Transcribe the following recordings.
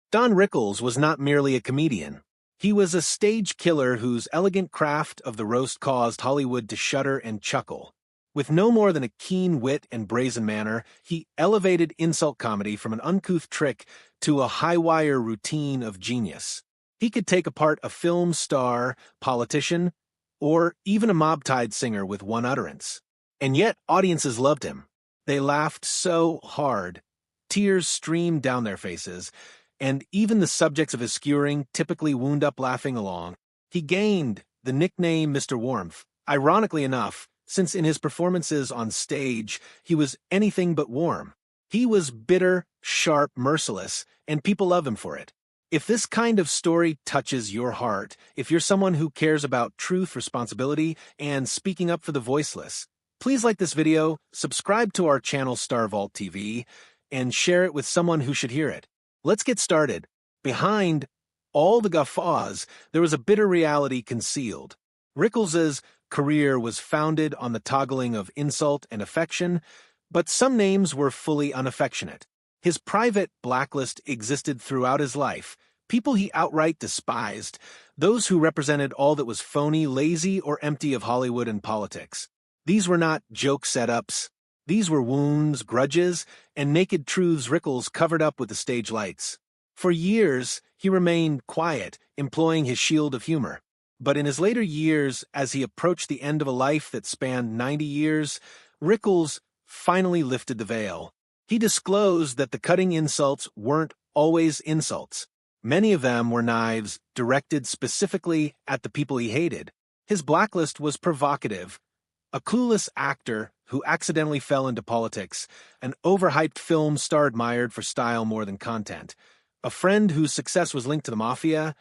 Don Rickles was not merely a comedian. He was a stage killer whose elegant craft of the roast caused Hollywood to shudder and chuckle. With no more than a keen wit and brazen manner, he elevated insult comedy from an uncouth trick to a high-wire routine of genius. He could take apart a film star, politician, or even a mob-tied singer with one utterance. And yet, audiences loved him. They laughed so hard. Tears streamed down their faces, and even the subjects of his skewering typically wound up laughing along. He gained the nickname Mr. Warmth, ironically enough, since in his performances on stage, he was anything but warm. He was bitter, sharp, merciless, and people love him for it. If this kind of story touches your heart, if you're someone who cares about truth, responsibility, and speaking up for the voiceless, please like this video, subscribe to our channel Star Vault TV, and share it with someone who should hear it. Let's get started. Behind all the guffaws, there was a bitter reality concealed. Rickles' career was founded on the toggling of insult and affection, but some names were fully unaffectionate. His private blacklist existed throughout his life. People he outright despised, those who represented all that was phony, lazy, or empty of Hollywood and politics. These were not joke setups. These were wounds, grudges, and naked truths Rickles covered up with the stage lights. For years, he remained quiet, employing his shield of humor. But in his later years, as he approached the end of a life that spanned 90 years, Rickles finally lifted the veil. He disclosed that the cutting insults weren't always insults. Many of them were knives directed specifically at the people he hated. His blacklist was provocative. A clueless actor who accidentally fell into politics, an overhyped film star admired for style more than content, a friend whose success was linked to the mafia,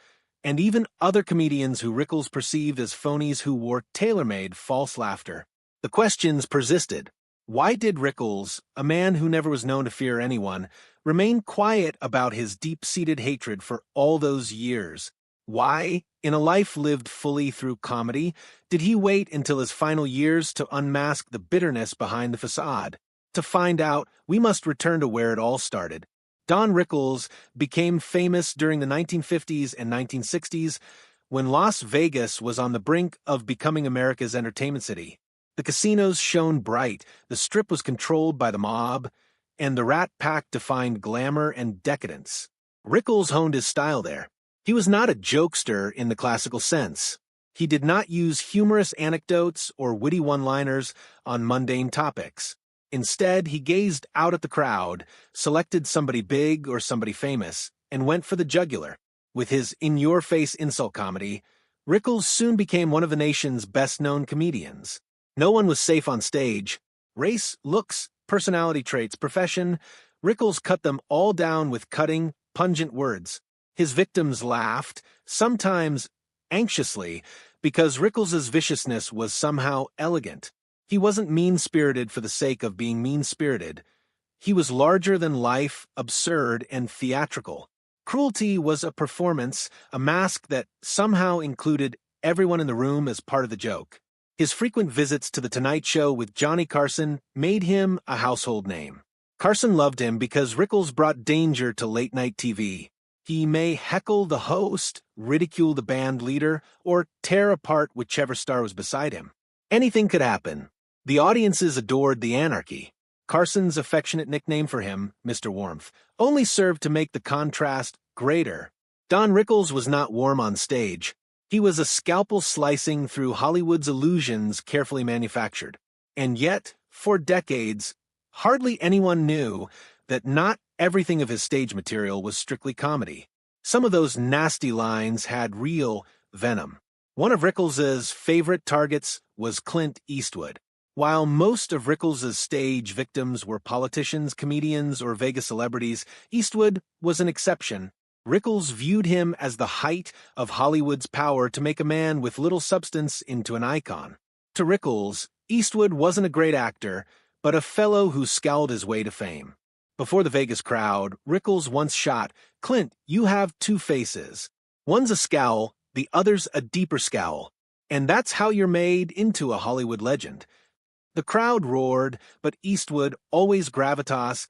and even other comedians who Rickles perceived as phonies who wore tailor-made false laughter. The questions persisted. Why did Rickles, a man who never was known to fear anyone, remain quiet about his deep-seated hatred for all those years? Why, in a life lived fully through comedy, did he wait until his final years to unmask the bitterness behind the facade? To find out, we must return to where it all started. Don Rickles became famous during the 1950s and 1960s when Las Vegas was on the brink of becoming America's entertainment city. The casinos shone bright, the Strip was controlled by the mob, and the Rat Pack defined glamour and decadence. Rickles honed his style there. He was not a jokester in the classical sense. He did not use humorous anecdotes or witty one-liners on mundane topics. Instead, he gazed out at the crowd, selected somebody big or somebody famous, and went for the jugular. With his in-your-face insult comedy, Rickles soon became one of the nation's best-known comedians. No one was safe on stage. Race, looks, personality traits, profession, Rickles cut them all down with cutting, pungent words. His victims laughed, sometimes anxiously, because Rickles' viciousness was somehow elegant. He wasn't mean-spirited for the sake of being mean-spirited. He was larger than life, absurd, and theatrical. Cruelty was a performance, a mask that somehow included everyone in the room as part of the joke. His frequent visits to The Tonight Show with Johnny Carson made him a household name. Carson loved him because Rickles brought danger to late-night TV. He may heckle the host, ridicule the band leader, or tear apart whichever star was beside him. Anything could happen. The audiences adored the anarchy. Carson's affectionate nickname for him, Mr. Warmth, only served to make the contrast greater. Don Rickles was not warm on stage. He was a scalpel slicing through Hollywood's illusions carefully manufactured. And yet, for decades, hardly anyone knew that not everything of his stage material was strictly comedy. Some of those nasty lines had real venom. One of Rickles' favorite targets was Clint Eastwood. While most of Rickles' stage victims were politicians, comedians, or Vegas celebrities, Eastwood was an exception. Rickles viewed him as the height of Hollywood's power to make a man with little substance into an icon. To Rickles, Eastwood wasn't a great actor, but a fellow who scowled his way to fame. Before the Vegas crowd, Rickles once shot, "Clint, you have two faces. One's a scowl, the other's a deeper scowl. And that's how you're made into a Hollywood legend." The crowd roared, but Eastwood, always gravitas,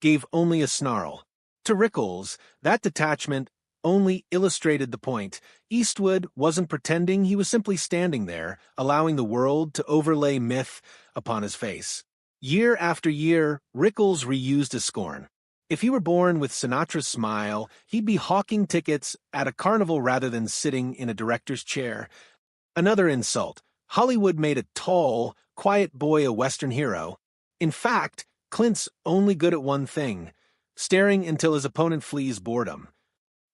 gave only a snarl. To Rickles, that detachment only illustrated the point. Eastwood wasn't pretending, he was simply standing there, allowing the world to overlay myth upon his face. Year after year, Rickles reused his scorn. If he were born with Sinatra's smile, he'd be hawking tickets at a carnival rather than sitting in a director's chair. Another insult. Hollywood made a tall, quiet boy a Western hero. In fact, Clint's only good at one thing, staring until his opponent flees boredom.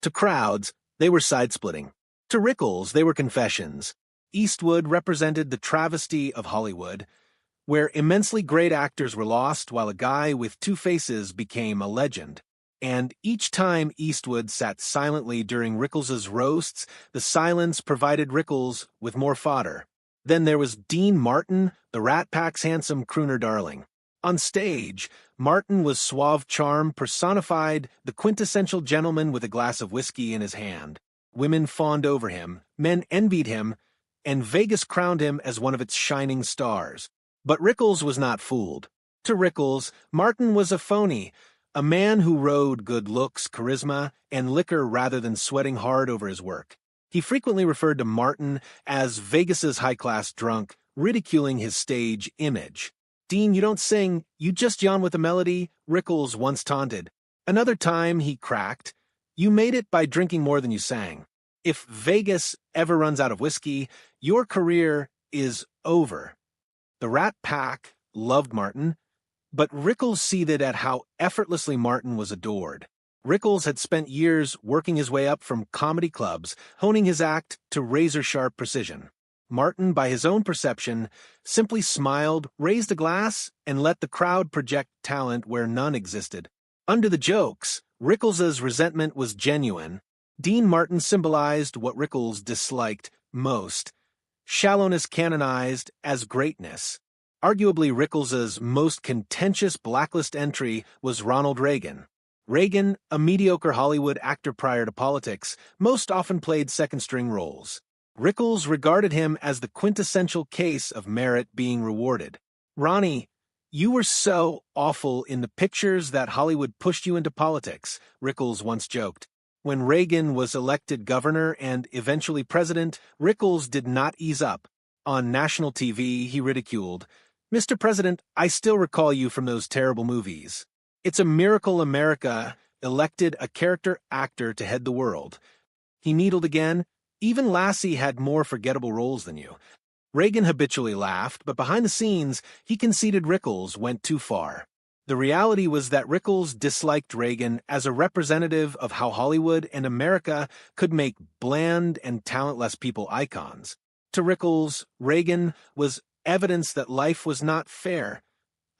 To crowds, they were side-splitting. To Rickles, they were confessions. Eastwood represented the travesty of Hollywood, where immensely great actors were lost while a guy with two faces became a legend. And each time Eastwood sat silently during Rickles's roasts, the silence provided Rickles with more fodder. Then there was Dean Martin, the Rat Pack's handsome crooner darling. On stage, Martin was suave charm personified, the quintessential gentleman with a glass of whiskey in his hand. Women fawned over him, men envied him, and Vegas crowned him as one of its shining stars. But Rickles was not fooled. To Rickles, Martin was a phony, a man who rode good looks, charisma, and liquor rather than sweating hard over his work. He frequently referred to Martin as Vegas's high-class drunk, ridiculing his stage image. "Dean, you don't sing, you just yawn with a melody," Rickles once taunted. Another time he cracked, "You made it by drinking more than you sang. If Vegas ever runs out of whiskey, your career is over." The Rat Pack loved Martin, but Rickles seethed at how effortlessly Martin was adored. Rickles had spent years working his way up from comedy clubs, honing his act to razor-sharp precision. Martin, by his own perception, simply smiled, raised a glass, and let the crowd project talent where none existed. Under the jokes, Rickles's resentment was genuine. Dean Martin symbolized what Rickles disliked most: shallowness canonized as greatness. Arguably, Rickles's most contentious blacklist entry was Ronald Reagan. Reagan, a mediocre Hollywood actor prior to politics, most often played second-string roles. Rickles regarded him as the quintessential case of merit being rewarded. "Ronnie, you were so awful in the pictures that Hollywood pushed you into politics," Rickles once joked. When Reagan was elected governor and eventually president, Rickles did not ease up. On national TV, he ridiculed, "Mr. President, I still recall you from those terrible movies. It's a miracle America elected a character actor to head the world." He needled again, "Even Lassie had more forgettable roles than you." Reagan habitually laughed, but behind the scenes, he conceded Rickles went too far. The reality was that Rickles disliked Reagan as a representative of how Hollywood and America could make bland and talentless people icons. To Rickles, Reagan was evidence that life was not fair.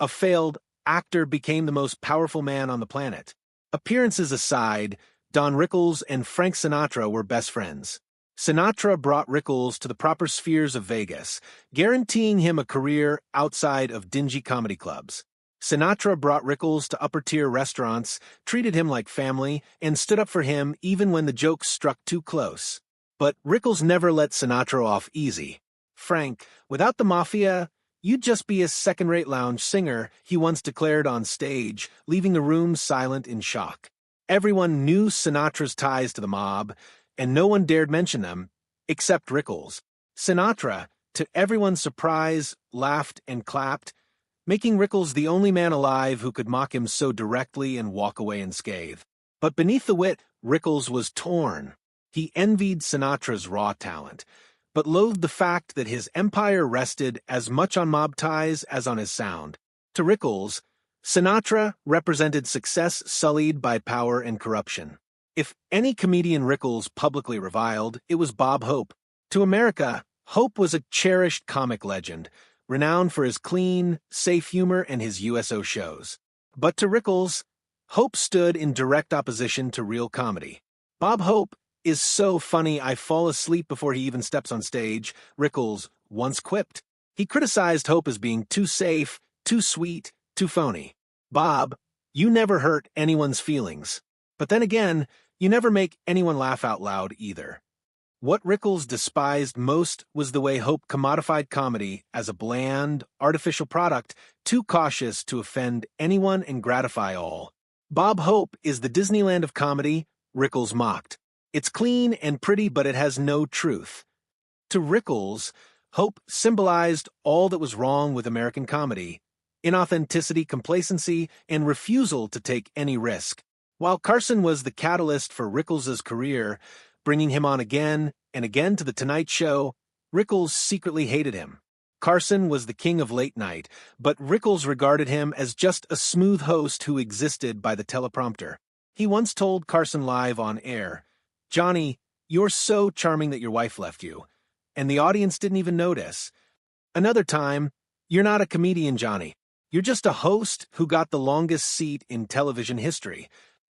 A failed actor became the most powerful man on the planet. Appearances aside, Don Rickles and Frank Sinatra were best friends. Sinatra brought Rickles to the proper spheres of Vegas, guaranteeing him a career outside of dingy comedy clubs. Sinatra brought Rickles to upper-tier restaurants, treated him like family, and stood up for him even when the jokes struck too close. But Rickles never let Sinatra off easy. "Frank, without the mafia, you'd just be a second-rate lounge singer," he once declared on stage, leaving the room silent in shock. Everyone knew Sinatra's ties to the mob, and no one dared mention them, except Rickles. Sinatra, to everyone's surprise, laughed and clapped, making Rickles the only man alive who could mock him so directly and walk away unscathed. But beneath the wit, Rickles was torn. He envied Sinatra's raw talent, but loathed the fact that his empire rested as much on mob ties as on his sound. To Rickles, Sinatra represented success sullied by power and corruption. If any comedian Rickles publicly reviled, it was Bob Hope. To America, Hope was a cherished comic legend, renowned for his clean, safe humor and his USO shows. But to Rickles, Hope stood in direct opposition to real comedy. "Bob Hope is so funny I fall asleep before he even steps on stage," Rickles once quipped. He criticized Hope as being too safe, too sweet, too phony. "Bob, you never hurt anyone's feelings. But then again, you never make anyone laugh out loud either." What Rickles despised most was the way Hope commodified comedy as a bland, artificial product, too cautious to offend anyone and gratify all. Bob Hope is the Disneyland of comedy, Rickles mocked. It's clean and pretty, but it has no truth. To Rickles, Hope symbolized all that was wrong with American comedy: inauthenticity, complacency, and refusal to take any risk. While Carson was the catalyst for Rickles' career, bringing him on again and again to The Tonight Show, Rickles secretly hated him. Carson was the king of late night, but Rickles regarded him as just a smooth host who existed by the teleprompter. He once told Carson live on air, "Johnny, you're so charming that your wife left you." And the audience didn't even notice. Another time, "You're not a comedian, Johnny. You're just a host who got the longest seat in television history."